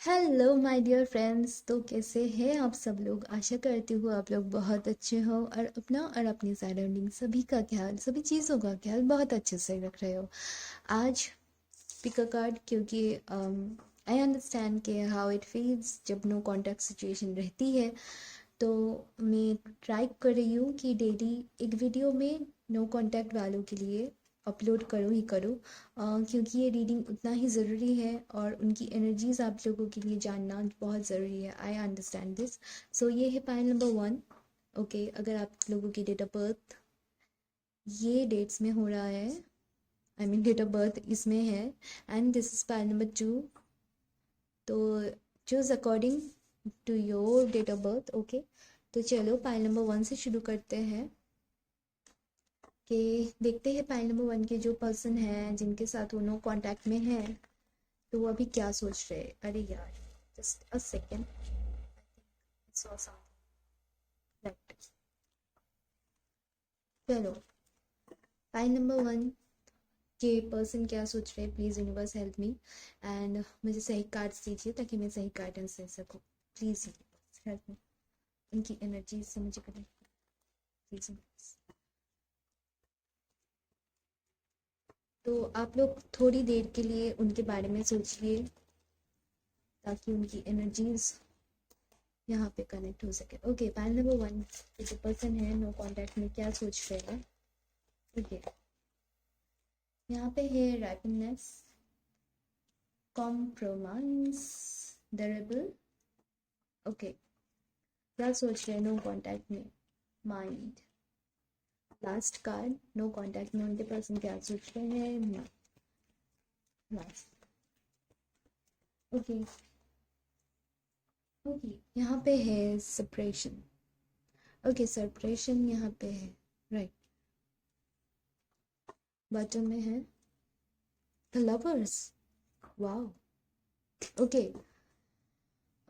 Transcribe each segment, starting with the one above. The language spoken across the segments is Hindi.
Hello my dear friends. तो कैसे हैं आप सब लोग? आशा करती हूँ आप लोग बहुत अच्छे हो और अपना और अपनी सराउंडिंग सभी का ख्याल, सभी चीज़ों का ख्याल बहुत अच्छे से रख रहे हो। आज पिक अ कार्ड, क्योंकि आई अंडरस्टैंड के हाउ इट फील्स जब नो कॉन्टैक्ट सिचुएशन रहती है। तो मैं ट्राई कर रही हूँ कि डेली एक वीडियो में नो कॉन्टैक्ट वालों के लिए अपलोड करूँ ही करूँ, क्योंकि ये रीडिंग उतना ही ज़रूरी है और उनकी एनर्जीज आप लोगों के लिए जानना बहुत ज़रूरी है। I understand this. सो ये है पाइल नंबर 1। ओके, अगर आप लोगों की डेट ऑफ बर्थ ये डेट्स में हो रहा है, I mean date of birth इसमें है, and this is pile number 2। तो choose according to your date of birth. Okay, तो चलो पाइल नंबर 1 से शुरू करते हैं कि देखते हैं पाइल नंबर 1 के जो पर्सन है जिनके साथ वो नो कांटेक्ट में है, तो वो अभी क्या सोच रहे हैं। अरे यार, just a second, saw something right. चलो, पाइल नंबर 1 के पर्सन क्या सोच रहे हैं, please universe help me and मुझे सही कार्ड्स दीजिए ताकि मैं सही गाइडेंस दे सकूँ। प्लीज़ यूनिवर्स हेल्प मी, उनकी एनर्जी से मुझे कनेक्ट प्लीज़। तो आप लोग थोड़ी देर के लिए उनके बारे में सोचिए ताकि उनकी एनर्जीज यहाँ पे कनेक्ट हो सके। ओके, पाइल नंबर 1 जो पर्सन है नो कांटेक्ट में क्या सोच रहे हैं। ओके, यहाँ पे है रैपिडनेस, कॉम्प्रोमाइज, डरेबल। ओके, क्या सोच रहे हैं नो कांटेक्ट में, mind. Last card, no contact में उनके पर्सन क्या सोच रहे हैं, लास्ट। ओके ओके, यहाँ पे है सेपरेशन। ओके, सेपरेशन यहाँ पे है, राइट। बॉटम में है the lovers. Wow. Okay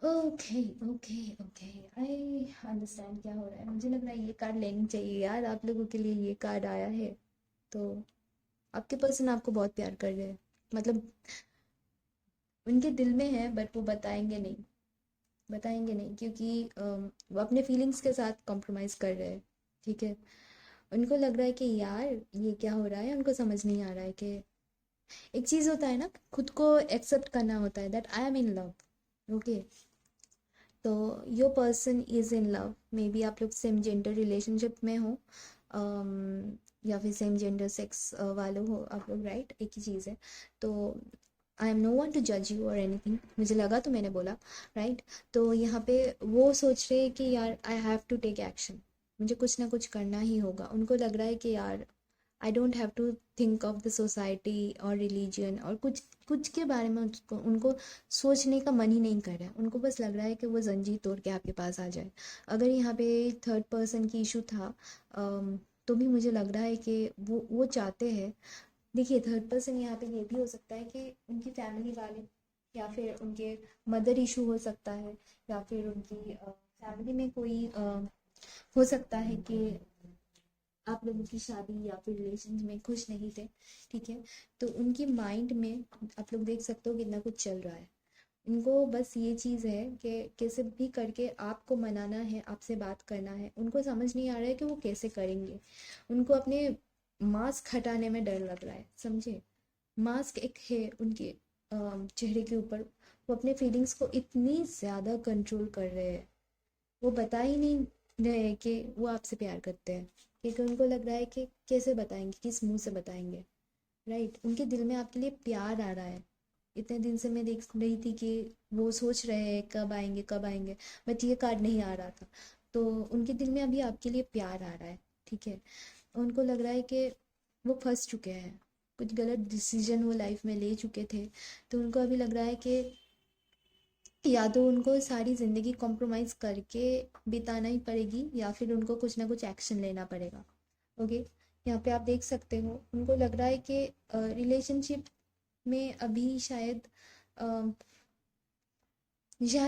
okay okay okay, I understand क्या हो रहा है। मुझे लग रहा है ये कार्ड लेनी चाहिए यार, आप लोगों के लिए ये कार्ड आया है। तो आपके पर्सन आपको बहुत प्यार कर रहे हैं, मतलब उनके दिल में है बट वो बताएंगे नहीं, बताएंगे नहीं क्योंकि वो अपने फीलिंग्स के साथ कॉम्प्रोमाइज़ कर रहे हैं। ठीक है, उनको लग रहा है कि यार ये क्या हो रहा है, उनको समझ नहीं आ रहा है कि एक चीज़ होता है ना, खुद को एक्सेप्ट करना होता है that I am in love. Okay, तो your person is in love, may be आप लोग सेम जेंडर रिलेशनशिप में हो, या फिर सेम जेंडर सेक्स वाले हो आप लोग, राइट, एक ही चीज़ है। तो I am no one to जज यू और एनीथिंग, मुझे लगा तो मैंने बोला, राइट। तो यहाँ पे वो सोच रहे हैं कि यार I have to take action, मुझे कुछ ना कुछ करना ही होगा। उनको लग रहा है कि यार I don't have to think of the society और रिलीजन और कुछ कुछ के बारे में उनको सोचने का मन ही नहीं कर रहा है। उनको बस लग रहा है कि वो जंजीर तोड़ के आपके पास आ जाए। अगर यहाँ पे थर्ड पर्सन की इशू था, तो भी मुझे लग रहा है कि वो चाहते हैं। देखिए, थर्ड पर्सन यहाँ पे ये भी हो सकता है कि उनकी फैमिली वाले, या फिर उनके मदर इशू हो सकता है, या फिर उनकी फैमिली में कोई हो सकता है कि आप लोगों की शादी या फिर रिलेशन में खुश नहीं थे। ठीक है, तो उनकी माइंड में आप लोग देख सकते हो कितना कुछ चल रहा है। उनको बस ये चीज़ है कि कैसे भी करके आपको मनाना है, आपसे बात करना है। उनको समझ नहीं आ रहा है कि वो कैसे करेंगे। उनको अपने मास्क हटाने में डर लग रहा है, समझे। मास्क एक है उनके चेहरे के ऊपर, वो अपने फीलिंग्स को इतनी ज़्यादा कंट्रोल कर रहे हैं, वो बता ही नहीं रहे कि वो आपसे प्यार करते हैं, क्योंकि उनको लग रहा है कि कैसे बताएंगे, किस मुंह से बताएंगे, राइट। उनके दिल में आपके लिए प्यार आ रहा है। इतने दिन से मैं देख रही थी कि वो सोच रहे हैं कब आएंगे कब आएंगे, बट ये कार्ड नहीं आ रहा था। तो उनके दिल में अभी आपके लिए प्यार आ रहा है। ठीक है, उनको लग रहा है कि वो फंस चुके हैं, कुछ गलत डिसीजन वो लाइफ में ले चुके थे। तो उनको अभी लग रहा है कि या तो उनको सारी ज़िंदगी कॉम्प्रोमाइज़ करके बिताना ही पड़ेगी, या फिर उनको कुछ ना कुछ एक्शन लेना पड़ेगा। ओके, यहाँ पे आप देख सकते हो उनको लग रहा है कि रिलेशनशिप में अभी शायद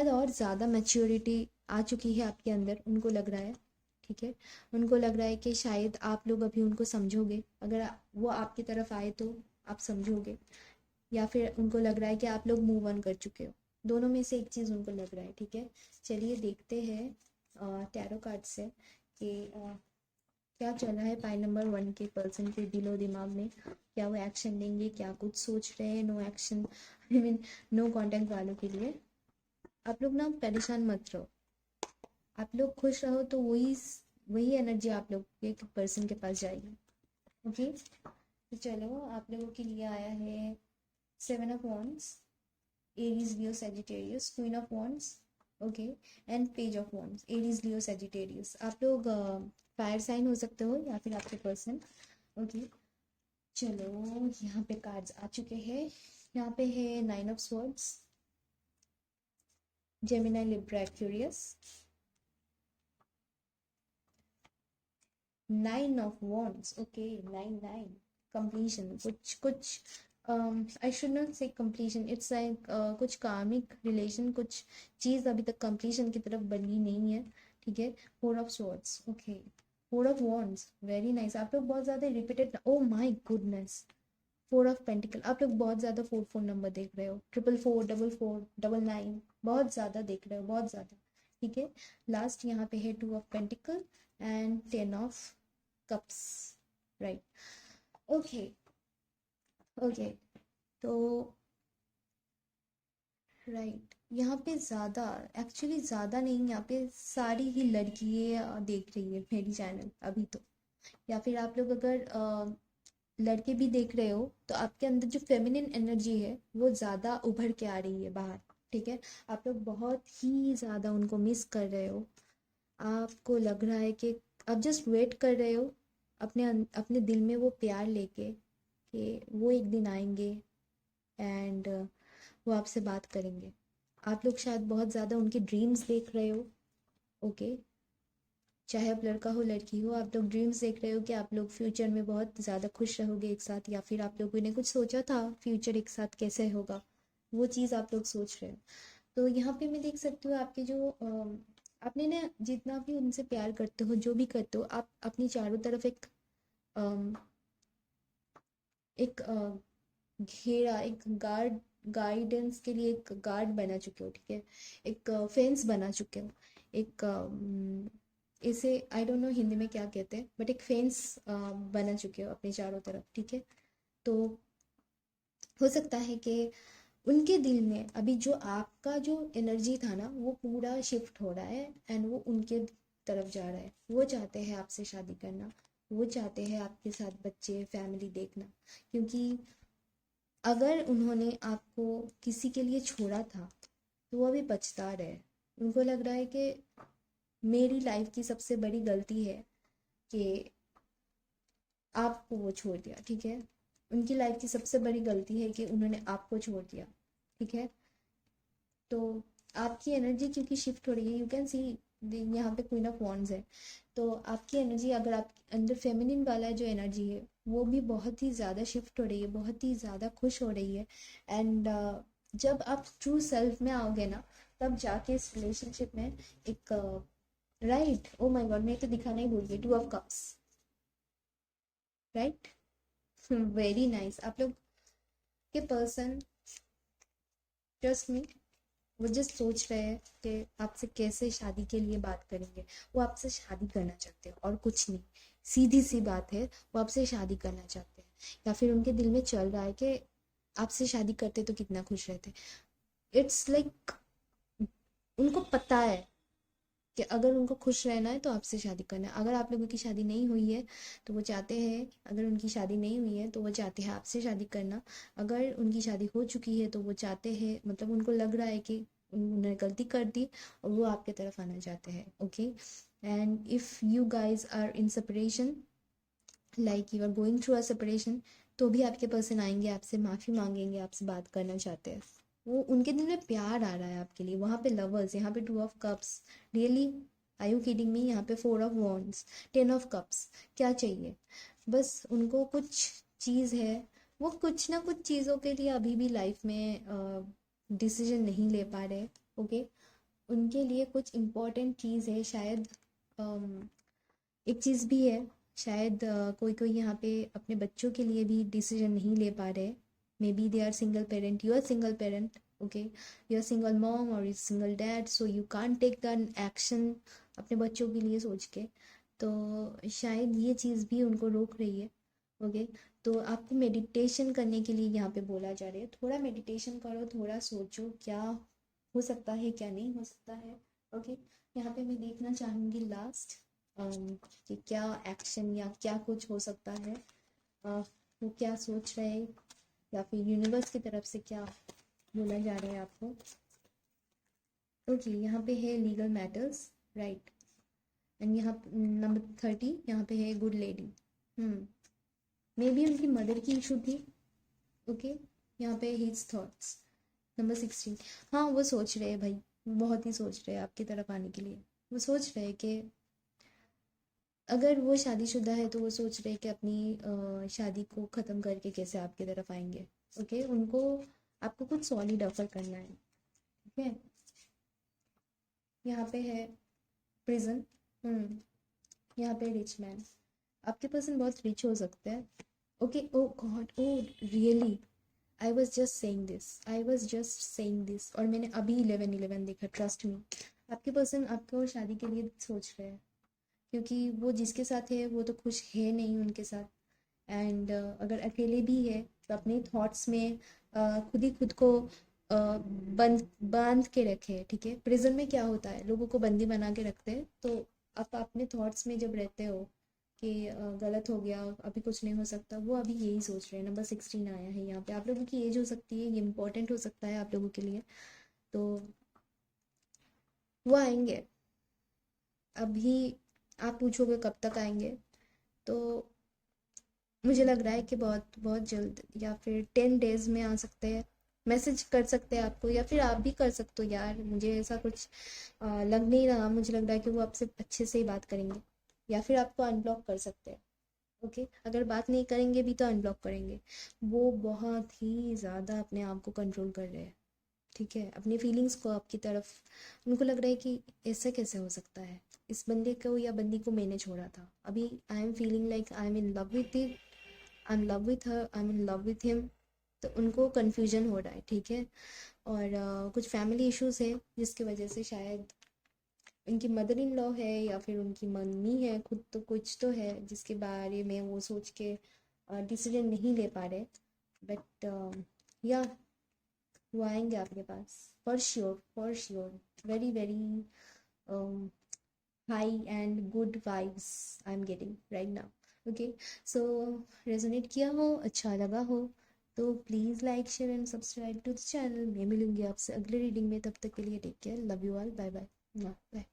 और ज़्यादा मैच्योरिटी आ चुकी है आपके अंदर, उनको लग रहा है। ठीक है, उनको लग रहा है कि शायद आप लोग अभी उनको समझोगे, अगर वो आपकी तरफ आए तो आप समझोगे, या फिर उनको लग रहा है कि आप लोग मूव ऑन कर चुके हो। दोनों में से एक चीज़ उनको लग रहा है, ठीक है। चलिए देखते हैं टैरो कार्ड से कि क्या चल रहा है पाई नंबर 1 के पर्सन के दिलो दिमाग में। क्या वो एक्शन लेंगे, क्या कुछ सोच रहे हैं, no action, I mean no contact वालों के लिए। आप लोग ना परेशान मत रहो, आप लोग खुश रहो तो वही वही एनर्जी आप लोग के पर्सन के पास जाएगी। ओके, तो चलो आप लोगों के लिए आया है 7 of wands, Aries Leo Sagittarius, queen of wands, okay, and page of wands, Aries Leo Sagittarius. आप लोग फायर साइन हो सकते हो या फिर आपके पर्सन। ओके, चलो यहाँ पे कार्ड्स आ चुके हैं। यहाँ पे है 9 of swords, Gemini Libra Aquarius, 9 of wands, okay, 9 9 completion, कुछ कुछ आई शुड नॉट से कंप्लीशन, इट्स लाइक कुछ कार्मिक रिलेशन, कुछ चीज़ अभी तक कंप्लीशन की तरफ बढ़ी नहीं है, ठीक है। 4 of swords, okay, 4 of wands, very nice. आप लोग बहुत ज़्यादा repeated, oh my goodness, 4 of pentacle, आप लोग बहुत ज़्यादा 4 4 नंबर देख रहे हो, 4 4 4 4 9 बहुत ज़्यादा देख रहे हो, बहुत ज़्यादा, ठीक है। लास्ट यहाँ पे है 2 of pentacle and 10 of cups, right, okay, okay, तो राइट, यहाँ पे ज़्यादा, एक्चुअली ज़्यादा नहीं, यहाँ पे सारी ही लड़कियाँ देख रही है मेरी चैनल अभी तो। या फिर आप लोग अगर लड़के भी देख रहे हो तो आपके अंदर जो फेमिनिन एनर्जी है वो ज़्यादा उभर के आ रही है बाहर, ठीक है। आप लोग बहुत ही ज़्यादा उनको मिस कर रहे हो। आपको लग रहा है कि आप जस्ट वेट कर रहे हो अपने दिल में वो प्यार लेके कि वो एक दिन आएंगे एंड वो आपसे बात करेंगे। आप लोग शायद बहुत ज़्यादा उनके ड्रीम्स देख रहे हो, ओके, चाहे आप लड़का हो लड़की हो, आप लोग ड्रीम्स देख रहे हो कि आप लोग फ्यूचर में बहुत ज़्यादा खुश रहोगे एक साथ, या फिर आप लोगों ने कुछ सोचा था फ्यूचर एक साथ कैसे होगा, वो चीज़ आप लोग सोच रहे हो। तो यहाँ पे मैं देख सकती हूँ आपके जो आपने ना जितना भी उनसे प्यार करते हो, जो भी करते हो, आप अपनी चारों तरफ अम, एक घेरा, एक गाइडेंस के लिए एक गार्ड बना चुके हो, ठीक है, एक फेंस बना चुके हो, एक इसे आई डोंट नो हिंदी में क्या कहते हैं, बट एक फेंस बना चुके हो अपने चारों तरफ, ठीक है। तो हो सकता है कि उनके दिल में अभी जो आपका जो एनर्जी था ना वो पूरा शिफ्ट हो रहा है एंड वो उनके तरफ जा रहा है। वो चाहते हैं आपसे शादी करना, वो चाहते हैं आपके साथ बच्चे फैमिली देखना, क्योंकि अगर उन्होंने आपको किसी के लिए छोड़ा था तो वो अभी पछता रहे। उनको लग रहा है कि मेरी लाइफ की सबसे बड़ी गलती है कि आपको वो छोड़ दिया, ठीक है। उनकी लाइफ की सबसे बड़ी गलती है कि उन्होंने आपको छोड़ दिया, ठीक है। तो आपकी एनर्जी क्योंकि शिफ्ट हो रही है, यू कैन सी यहाँ पे क्वीन ऑफ वॉन्ड्स है, तो आपकी एनर्जी, अगर आप अंदर फेमिनिन वाला जो एनर्जी है वो भी बहुत ही ज़्यादा शिफ्ट हो रही है, बहुत ही ज़्यादा खुश हो रही है। एंड जब आप ट्रू सेल्फ में आओगे ना, तब जाके इस रिलेशनशिप में एक राइट, ओ माय गॉड, मैं तो दिखाना ही भूल गई, 2 of cups, right, very nice. आप लोग के पर्सन, ट्रस्ट मी, वो जस्ट सोच रहे हैं कि आपसे कैसे शादी के लिए बात करेंगे। वो आपसे शादी करना चाहते हैं और कुछ नहीं, सीधी सी बात है, वो आपसे शादी करना चाहते हैं। या फिर उनके दिल में चल रहा है कि आपसे शादी करते तो कितना खुश रहते। इट्स लाइक उनको पता है कि अगर उनको खुश रहना है तो आपसे शादी करना है। अगर आप लोगों की शादी नहीं हुई है तो वो चाहते हैं, अगर उनकी शादी नहीं हुई है तो वो चाहते हैं आपसे शादी करना। अगर उनकी शादी हो चुकी है तो वो चाहते हैं, मतलब उनको लग रहा है कि उन्होंने गलती कर दी और वो आपके तरफ आना चाहते हैं, okay. And if you guys are in separation, like you are going through a separation, तो भी आपके पर्सन आएंगे, आपसे माफ़ी मांगेंगे, आपसे बात करना चाहते हैं। वो उनके दिल में प्यार आ रहा है आपके लिए। वहाँ पे लवर्स, यहाँ पे 2 of cups, really I you kidding me, यहाँ पे 4 ऑफ वॉन्ड्स, 10 ऑफ कप्स, क्या चाहिए? बस उनको कुछ चीज़ है, वो कुछ ना कुछ चीज़ों के लिए अभी भी लाइफ में डिसीजन नहीं ले पा रहे, ओके। उनके लिए कुछ इम्पोर्टेंट चीज़ है शायद, एक चीज़ भी है शायद, कोई कोई यहाँ पे अपने बच्चों के लिए भी डिसीजन नहीं ले पा रहे। May B they are single parent, you are single parent, okay, you are single mom और single dad, so you can't take the action अपने बच्चों के लिए सोच के। तो शायद ये चीज़ भी उनको रोक रही है। ओके, तो आपको मेडिटेशन करने के लिए यहाँ पे बोला जा रहा है, थोड़ा मेडिटेशन करो, थोड़ा सोचो क्या हो सकता है क्या नहीं हो सकता है। ओके, यहाँ पे मैं देखना चाहूँगी लास्ट कि क्या एक्शन या क्या कुछ हो सकता है। वो क्या सोच रहे हैं या फिर यूनिवर्स की तरफ से क्या बोला जा रहा है आपको। ओके, यहाँ पे है लीगल मैटर्स, राइट। एंड यहाँ नंबर 30 यहाँ पे है गुड लेडी। मे बी उनकी मदर की इशू थी। ओके, यहाँ पे हिज थॉट्स नंबर 16। हाँ, वो सोच रहे हैं भाई, बहुत ही सोच रहे हैं आपकी तरफ आने के लिए। वो सोच रहे हैं कि अगर वो शादीशुदा है तो वो सोच रहे हैं कि अपनी शादी को ख़त्म करके कैसे आपकी तरफ आएंगे। ओके, उनको आपको कुछ सॉलिड ऑफर करना है। ठीक है, यहाँ पे है प्रिजन। यहाँ पे रिच मैन, आपके पर्सन बहुत रिच हो सकते हैं। Okay, oh god, oh really, I was just saying this और मैंने अभी 11:11 देखा, ट्रस्ट मी। आपके पर्सन आपको शादी के लिए सोच रहे हैं, क्योंकि वो जिसके साथ है वो तो खुश है नहीं उनके साथ। एंड अगर अकेले भी है तो अपने थॉट्स में खुद ही खुद को बंद बांध के रखे। ठीक है, प्रिजन में क्या होता है, लोगों को बंदी बना के रखते हैं। तो आप अपने थॉट्स में जब रहते हो कि गलत हो गया, अभी कुछ नहीं हो सकता, वो अभी यही सोच रहे हैं। नंबर 16 आया है यहाँ पे, आप लोगों की एज हो सकती है, ये इंपॉर्टेंट हो सकता है आप लोगों के लिए। तो वो आएंगे अभी। आप पूछोगे कब तक आएंगे, तो मुझे लग रहा है कि बहुत बहुत जल्द, या फिर 10 डेज में आ सकते हैं। मैसेज कर सकते हैं आपको, या फिर आप भी कर सकते हो यार, मुझे ऐसा कुछ लग नहीं रहा। मुझे लग रहा है कि वो आपसे अच्छे से ही बात करेंगे, या फिर आपको अनब्लॉक कर सकते हैं। ओके, अगर बात नहीं करेंगे भी तो अनब्लॉक करेंगे। वो बहुत ही ज़्यादा अपने आप को कंट्रोल कर रहे हैं। ठीक है, अपनी फीलिंग्स को आपकी तरफ, उनको लग रहा है कि ऐसा कैसे हो सकता है, इस बंदे को या बंदी को मैंने छोड़ा था, अभी I am feeling like I am in love with it, I am love with her, I am in love with him. तो उनको कन्फ्यूजन हो रहा है। ठीक है, और कुछ फैमिली इश्यूज है जिसकी वजह से शायद उनकी मदर इन लॉ है या फिर उनकी मम्मी है, खुद तो कुछ तो है जिसके बारे में वो सोच के डिसीजन नहीं ले पा रहे। बट या वो आएंगे आपके पास, for sure, very very high and good vibes I am getting right now. Okay, so resonate किया हो, अच्छा लगा हो, तो please like share and subscribe to the channel. मैं मिलूंगी आपसे अगले रीडिंग में, तब तक के लिए take care, love you all, bye bye, bye.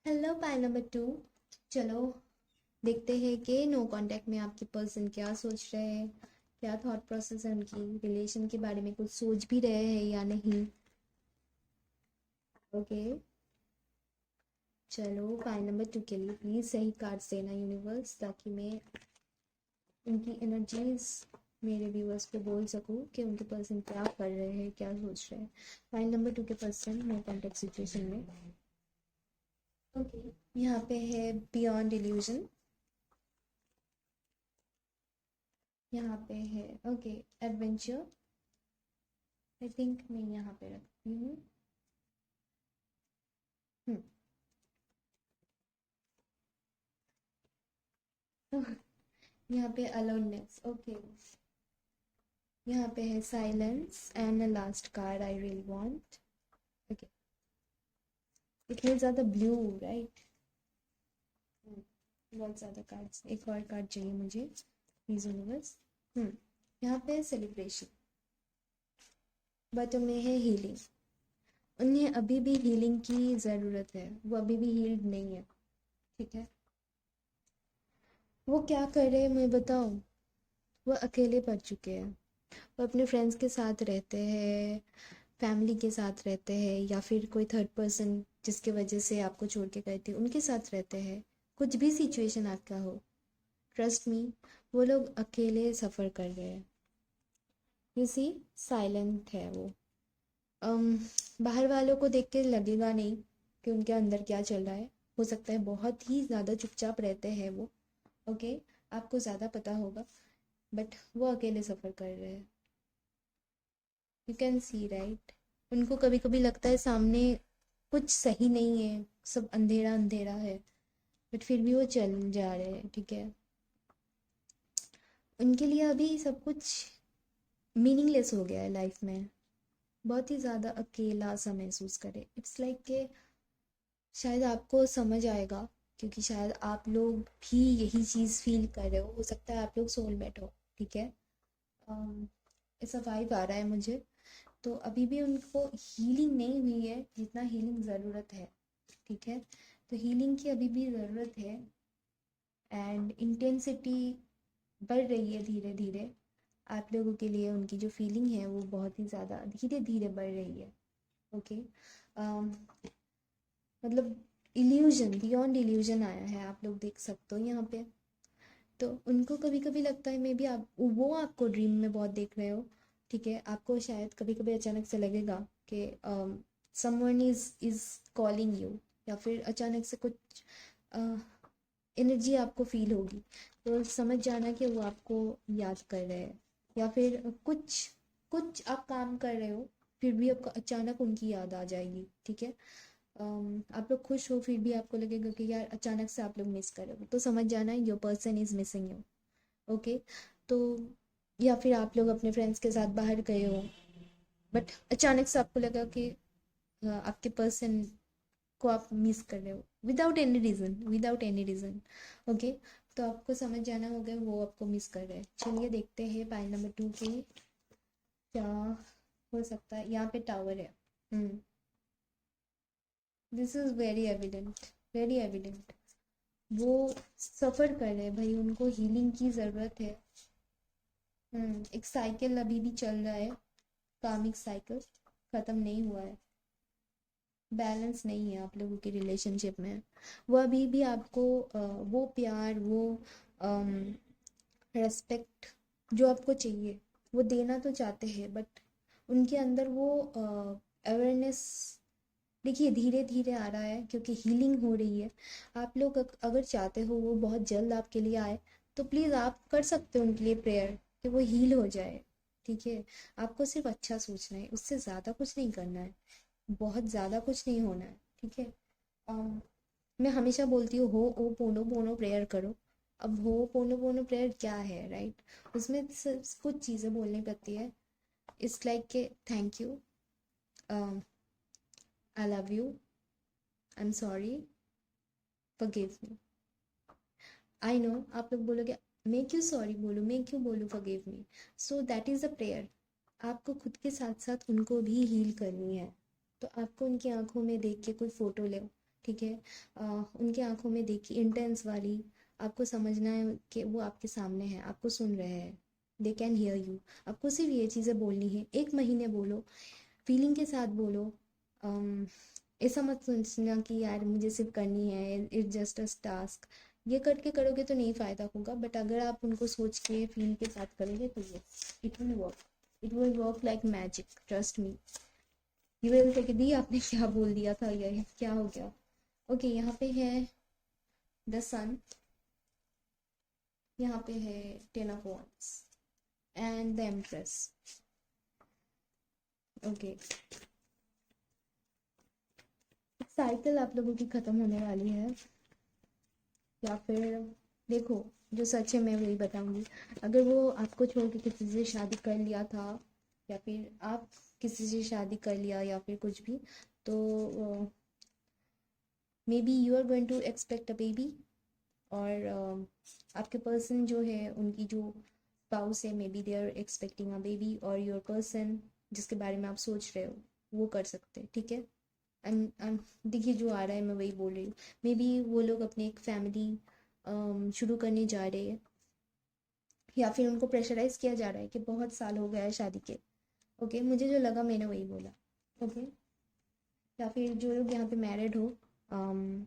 Hello pile number 2, चलो देखते हैं कि नो कांटेक्ट में आपके पर्सन क्या सोच रहे हैं, क्या थॉट प्रोसेस है उनकी रिलेशन के बारे में, कुछ सोच भी रहे हैं या नहीं। ओके, चलो पाई नंबर 2 के लिए प्लीज़ सही कार्ड्स देना यूनिवर्स, ताकि मैं उनकी एनर्जीज मेरे व्यूअर्स को बोल सकूं कि उनके पर्सन क्या कर रहे हैं, क्या सोच रहे हैं। फाइल नंबर 2 के पर्सन नो कॉन्टेक्ट सिचुएशन में। ओके, यहाँ पे है बियॉन्ड इल्यूजन, यहाँ पे है ओके एडवेंचर। आई थिंक मैं यहाँ पे रखती हूँ। यहाँ पे अलोननेस। ओके, यहाँ पे है silence and last card I really want. Okay, इतने ज़्यादा ब्लू, राइट, बहुत ज़्यादा कार्ड्स, एक और कार्ड चाहिए मुझे प्लीज यूनिवर्स। यहाँ पे सेलिब्रेशन, बट में है हीलिंग। उन्हें अभी भी हीलिंग की ज़रूरत है, वो अभी भी हील्ड नहीं है। ठीक है, वो क्या कर रहे हैं मैं बताऊँ, वो अकेले पड़ चुके हैं। वो अपने फ्रेंड्स के साथ रहते हैं, फैमिली के साथ रहते हैं, या फिर कोई थर्ड पर्सन जिसके वजह से आपको छोड़ के गए थे उनके साथ रहते हैं। कुछ भी सिचुएशन आपका हो, ट्रस्ट मी, वो लोग अकेले सफ़र कर रहे हैं। यू सी, साइलेंट है वो। अम बाहर वालों को देख के लगेगा नहीं कि उनके अंदर क्या चल रहा है। हो सकता है बहुत ही ज़्यादा चुपचाप रहते हैं वो। ओके, आपको ज़्यादा पता होगा, बट वो अकेले सफ़र कर रहे हैं। You can see right. उनको कभी कभी लगता है सामने कुछ सही नहीं है, सब अंधेरा अंधेरा है, बट फिर भी वो चल जा रहे हैं, ठीक है। उनके लिए अभी सब कुछ मीनिंगलेस हो गया है लाइफ में। बहुत ही ज़्यादा अकेला सा महसूस करे। इट्स लाइक के शायद आपको समझ आएगा, क्योंकि शायद आप लोग भी यही चीज़ फील कर रहे हो सकता है आप लोग सोलमेट हो, ठीक है। अम, ऐसा वाइब आ रहा है मुझे। तो अभी भी उनको हीलिंग नहीं हुई है जितना हीलिंग ज़रूरत है, ठीक है। तो हीलिंग की अभी भी ज़रूरत है, एंड इंटेंसिटी बढ़ रही है धीरे धीरे। आप लोगों के लिए उनकी जो फीलिंग है वो बहुत ही ज़्यादा धीरे धीरे बढ़ रही है, ओके। मतलब इल्यूजन, बियॉन्ड इल्यूजन आया है, आप लोग देख सकते हो यहाँ पे। तो उनको कभी कभी लगता है मे बी आप वो आपको ड्रीम में बहुत देख रहे हो, ठीक है। आपको शायद कभी कभी अचानक से लगेगा कि समवन इज कॉलिंग यू, या फिर अचानक से कुछ एनर्जी आपको फील होगी, तो समझ जाना कि वो आपको याद कर रहे हैं। या फिर कुछ कुछ आप काम कर रहे हो, फिर भी आपको अचानक उनकी याद आ जाएगी, ठीक है। आप लोग खुश हो, फिर भी आपको लगेगा कि यार अचानक से आप लोग मिस कर रहे हो, तो समझ जाना your person is missing you, okay. तो या फिर आप लोग अपने फ्रेंड्स के साथ बाहर गए हो, बट अचानक से आपको लगा कि आपके पर्सन को आप मिस कर रहे हो without any reason, without any reason, okay. तो आपको समझ जाना होगा वो आपको मिस कर रहे हैं। चलिए देखते हैं पाइल नंबर 2 पे क्या हो सकता है। यहाँ पे टावर है। This is very evident, very evident. वो सफ़र कर रहे हैं भाई, उनको हीलिंग की ज़रूरत है। एक साइकिल अभी भी चल रहा है, कार्मिक साइकिल ख़त्म नहीं हुआ है। बैलेंस नहीं है आप लोगों की रिलेशनशिप में। वो अभी भी आपको वो प्यार, वो रेस्पेक्ट जो आपको चाहिए वो देना तो चाहते हैं, बट उनके अंदर वो अवेयरनेस देखिए धीरे धीरे आ रहा है, क्योंकि हीलिंग हो रही है। आप लोग अगर चाहते हो वो बहुत जल्द आपके लिए आए, तो प्लीज़ आप कर सकते हो उनके लिए प्रेयर कि वो हील हो जाए, ठीक है। आपको सिर्फ अच्छा सोचना है, उससे ज़्यादा कुछ नहीं करना है, बहुत ज़्यादा कुछ नहीं होना है, ठीक है। अम, मैं हमेशा बोलती हूँ हो ओ पोनो पोनो प्रेयर करो। अब हो पोनो पोनो प्रेयर क्या है, राइट। उसमें कुछ चीज़ें बोलनी पड़ती है। इट्स लाइक के thank you, I love you, I am sorry, forgive me. I know आप लोग बोलोगे मैं क्यों सॉरी बोलूँ, मैं क्यों बोलूँ forgive me. So that is a prayer. आपको खुद के साथ साथ उनको भी हील करनी है। तो आपको उनकी आंखों में देख के कोई फ़ोटो ले, ठीक है। उनकी आंखों में देखिए इंटेंस वाली। आपको समझना है कि वो आपके सामने है, आपको सुन रहे हैं, दे कैन हियर यू। आपको सिर्फ ये चीज़ें बोलनी है, 1 महीने बोलो, फीलिंग के साथ बोलो। अम, ऐसा मत सोचना कि यार मुझे सिर्फ करनी है, इट्स जस्ट अ टास्क। ये करके करोगे तो नहीं फ़ायदा होगा, बट अगर आप उनको सोच के फील के साथ करोगे तो ये it will work, it will work like magic, trust me. You will take the आपने क्या बोल दिया था, ये क्या हो गया। ओके यहाँ पे है द सन, यहाँ पे है 10 of wands and the empress, okay. Cycle आप लोगों की ख़त्म होने वाली है, या फिर देखो जो सच है मैं वही बताऊंगी। अगर वो आपको छोड़ के किसी से शादी कर लिया था, या फिर आप किसी से शादी कर लिया, या फिर कुछ भी, तो maybe you are going to expect a baby. और आपके पर्सन जो है उनकी जो स्पाउस है, may be they are expecting a baby, और योर पर्सन जिसके बारे में आप सोच रहे हो वो कर सकते हैं, ठीक है। देखिए जो आ रहा है मैं वही बोल रही हूँ। मे बी वो लोग अपनी एक फैमिली शुरू करने जा रहे हैं, या फिर उनको प्रेशराइज किया जा रहा है कि बहुत साल हो गया है शादी के, ओके। मुझे जो लगा मैंने वही बोला, ओके। या फिर जो लोग यहाँ पे मैरिड हो, अम,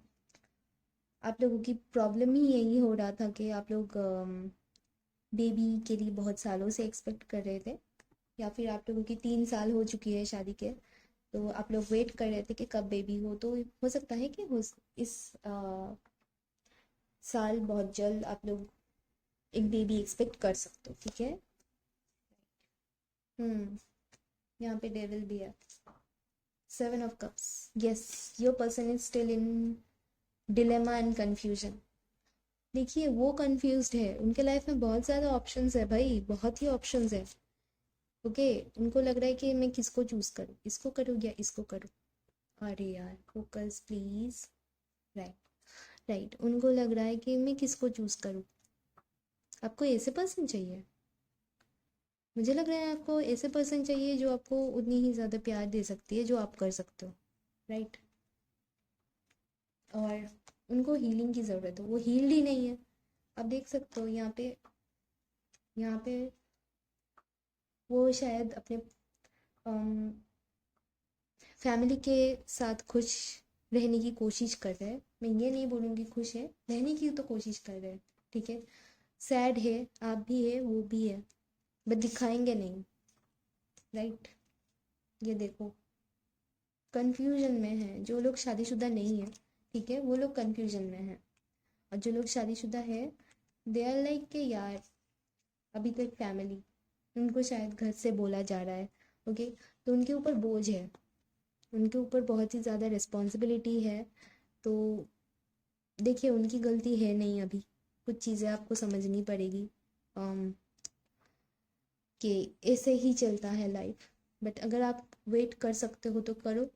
आप लोगों की प्रॉब्लम ही यही हो रहा था कि आप लोग बेबी के लिए बहुत सालों से एक्सपेक्ट कर रहे थे, या फिर आप लोगों की 3 साल हो चुकी है शादी के, तो आप लोग वेट कर रहे थे कि कब बेबी हो। तो हो सकता है कि इस साल बहुत जल्द आप लोग एक बेबी एक्सपेक्ट कर सकते हो, ठीक है। हम्म यहाँ पे डेविल भी है, 7 of Cups। Yes, your person is still in dilemma and confusion. देखिए वो कंफ्यूज्ड है, उनके लाइफ में बहुत ज़्यादा ऑप्शंस है भाई, बहुत ही ऑप्शंस है। ओके, उनको लग रहा है कि मैं किसको चूज़ करूँ, इसको करूँ या इसको करूँ। अरे यार फोकस प्लीज़। राइट, राइट, उनको लग रहा है कि मैं किसको चूज़ करूँ। आपको ऐसे पर्सन चाहिए, मुझे लग रहा है आपको ऐसे पर्सन चाहिए जो आपको उतनी ही ज़्यादा प्यार दे सकती है जो आप कर सकते हो। राइट, और उनको हीलिंग की ज़रूरत है, वो हील्ड ही नहीं है। आप देख सकते हो यहाँ पे वो शायद अपने फैमिली के साथ खुश रहने की कोशिश कर रहे हैं। मैं ये नहीं बोलूँगी खुश है, रहने की तो कोशिश कर रहे हैं। ठीक है, सैड है, आप भी है, वो भी है, बट दिखाएंगे नहीं। राइट, ये देखो कंफ्यूजन में है। जो लोग शादीशुदा नहीं है, ठीक है, वो लोग कंफ्यूजन में है। और जो लोग शादीशुदा है, दे आर लाइक के यार अभी तो एक फैमिली, उनको शायद घर से बोला जा रहा है। ओके, तो उनके ऊपर बोझ है, उनके ऊपर बहुत ही ज़्यादा रिस्पॉन्सिबिलिटी है। तो देखिए उनकी गलती है नहीं, अभी कुछ चीज़ें आपको समझनी पड़ेगी कि ऐसे ही चलता है लाइफ। बट अगर आप वेट कर सकते हो तो करो।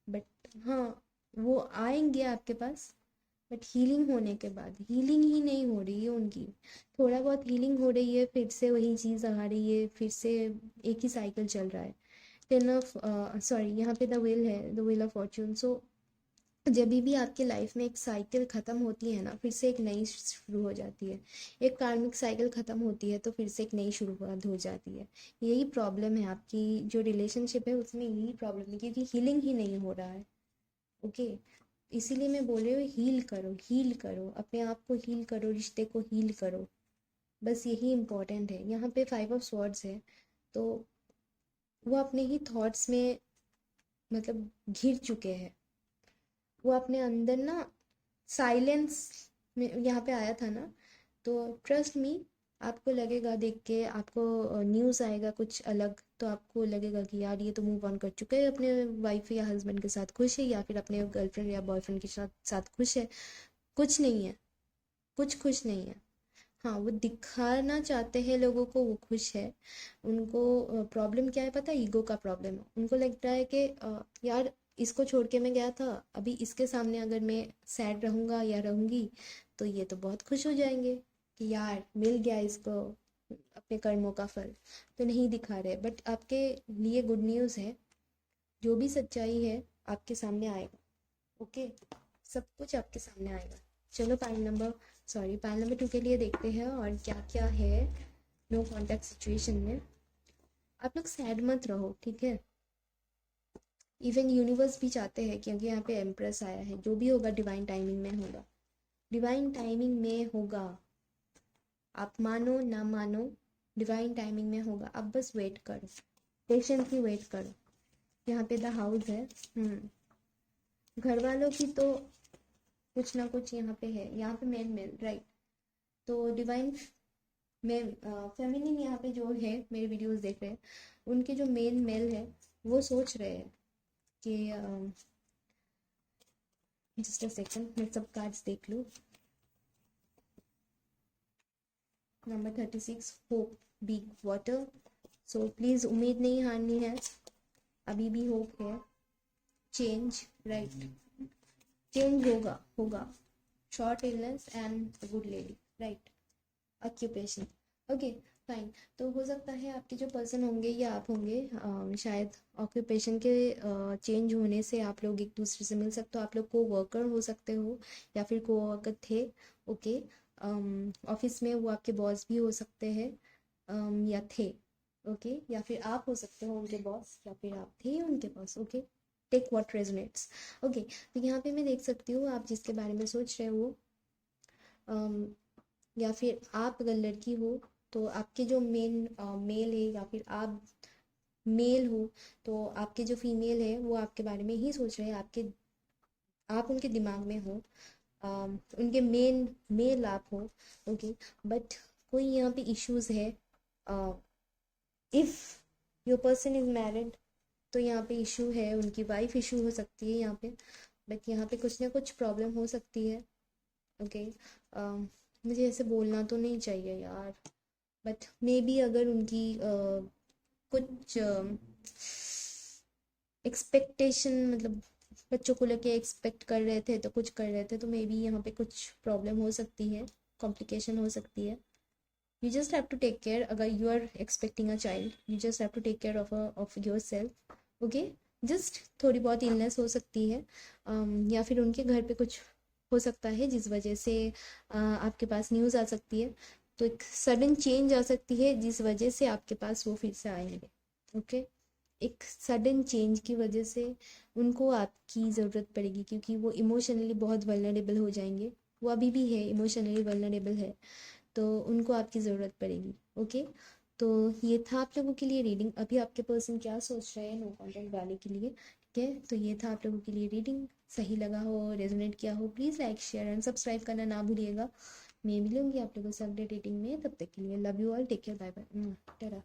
बट हाँ, वो आएंगे आपके पास, बट हीलिंग होने के बाद। हीलिंग ही नहीं हो रही है उनकी, थोड़ा बहुत हीलिंग हो रही है, फिर से वही चीज़ आ रही है, फिर से एक ही साइकिल चल रहा है। 10 ऑफ सॉरी, यहाँ पे द व्हील है, द व्हील ऑफ फॉर्च्यून। सो जब भी आपके लाइफ में एक साइकिल ख़त्म होती है ना, फिर से एक नई शुरू हो जाती है। एक कार्मिक साइकिल ख़त्म होती है तो फिर से एक नई शुरुआत हो जाती है। यही प्रॉब्लम है आपकी जो रिलेशनशिप है उसमें, यही प्रॉब्लम है क्योंकि हीलिंग ही नहीं हो रहा है। ओके, इसीलिए मैं बोल रही हूँ हील करो, हील करो, अपने आप को हील करो, रिश्ते को हील करो। बस यही इम्पोर्टेंट है। यहाँ पे 5 ऑफ स्वॉर्ड्स है, तो वो अपने ही थॉट्स में मतलब घिर चुके हैं। वो अपने अंदर ना साइलेंस में यहाँ पे आया था ना। तो ट्रस्ट मी, आपको लगेगा देख के, आपको न्यूज़ आएगा कुछ अलग तो आपको लगेगा कि यार ये तो मूव ऑन कर चुका है, अपने वाइफ या हस्बैंड के साथ खुश है, या फिर अपने गर्लफ्रेंड या बॉयफ्रेंड के साथ साथ खुश है। कुछ नहीं है, कुछ खुश नहीं है। हाँ, वो दिखाना चाहते हैं लोगों को वो खुश है। उनको प्रॉब्लम क्या है पता है, ईगो का प्रॉब्लम है। उनको लगता है कि यार इसको छोड़ के मैं गया था, अभी इसके सामने अगर मैं सैड रहूँगा या रहूँगी तो ये तो बहुत खुश हो जाएंगे कि यार मिल गया इसको अपने कर्मों का फल। तो नहीं दिखा रहे, बट आपके लिए गुड न्यूज़ है, जो भी सच्चाई है आपके सामने आएगा। ओके, सब कुछ आपके सामने आएगा। चलो पाइल नंबर 2 के लिए देखते हैं और क्या क्या है नो कॉन्टैक्ट सिचुएशन में। आप लोग सैड मत रहो, ठीक है। इवन यूनिवर्स भी चाहते हैं, क्योंकि यहाँ पे एम्प्रेस आया है, जो भी होगा डिवाइन टाइमिंग में होगा, डिवाइन टाइमिंग में होगा। आप मानो ना मानो, डिवाइन टाइमिंग में होगा। आप बस वेट करो, पेशेंटली वेट करो। यहाँ पे द हाउस है। घर वालों की तो कुछ ना कुछ यहाँ पे है, यहाँ पे मेन मेल, राइट। तो डिवाइन में फेमिनिन यहाँ पे जो है, मेरे वीडियोस देख रहे हैं, उनके जो मेन मेल है वो सोच रहे हैं कि जस्ट अ सेकंड, मैं सब कार्ड्स देख लूँ। Number 36, hope, big water. So please उम्मीद नहीं हारनी है, अभी भी होप है। चेंज, राइट, चेंज होगा होगा। Short illness and good lady, right. Occupation, okay, fine. तो हो सकता है आपके जो पर्सन होंगे या आप होंगे, शायद ऑक्यूपेशन के चेंज होने से आप लोग एक दूसरे से मिल सकते हो। आप लोग को वर्कर हो सकते हो या फिर को वर्कर थे। ओके, ऑफिस में वो आपके बॉस भी हो सकते हैं, या थे। ओके, या फिर आप हो सकते हो उनके बॉस, या फिर आप थे उनके boss. Okay, take what resonates. Okay, तो यहाँ पे मैं देख सकती हूँ आप जिसके बारे में सोच रहे हो, या फिर आप अगर लड़की हो तो आपके जो मेन मेल है, या फिर आप मेल हो तो आपके जो फीमेल है वो आपके बारे में ही सोच रहे हैं। आप उनके दिमाग में हो, उनके मेन मेल आप हो। ओके, बट कोई यहाँ पे इश्यूज है। If your person is married, तो यहाँ पे इशू है, उनकी वाइफ इशू हो सकती है यहाँ पे, बट यहाँ पे कुछ ना कुछ प्रॉब्लम हो सकती है। ओके, मुझे ऐसे बोलना तो नहीं चाहिए यार, बट मे बी अगर उनकी कुछ एक्सपेक्टेशन, मतलब बच्चों को लेके एक्सपेक्ट कर रहे थे तो कुछ कर रहे थे, तो मे बी यहाँ पे कुछ प्रॉब्लम हो सकती है, कॉम्प्लिकेशन हो सकती है। You just have to take care, अगर you are expecting a child you just have to take care of your self. Okay, just थोड़ी बहुत इलनेस हो सकती है, या फिर उनके घर पे कुछ हो सकता है जिस वजह से आपके पास न्यूज़ आ सकती है, तो एक सडन चेंज आ सकती है जिस वजह से आपके पास वो फिर से आएंगे। ओके, एक सडन चेंज की वजह से उनको आपकी ज़रूरत पड़ेगी, क्योंकि वो इमोशनली बहुत वल्नरेबल हो जाएंगे। वो अभी भी है, इमोशनली वल्नरेबल है, तो उनको आपकी ज़रूरत पड़ेगी। ओके, तो ये था आप लोगों के लिए रीडिंग। अभी आपके पर्सन क्या सोच रहे हैं नो कॉन्टेक्ट वाले के लिए, ठीक है, तो ये था आप लोगों के लिए रीडिंग। सही लगा हो, रेजोनेट किया हो, please like share and subscribe करना ना भूलिएगा। मैं मिलूंगी आप लोगों से अगले रीडिंग में, तब तक के लिए love you all, take care, bye bye, Tata.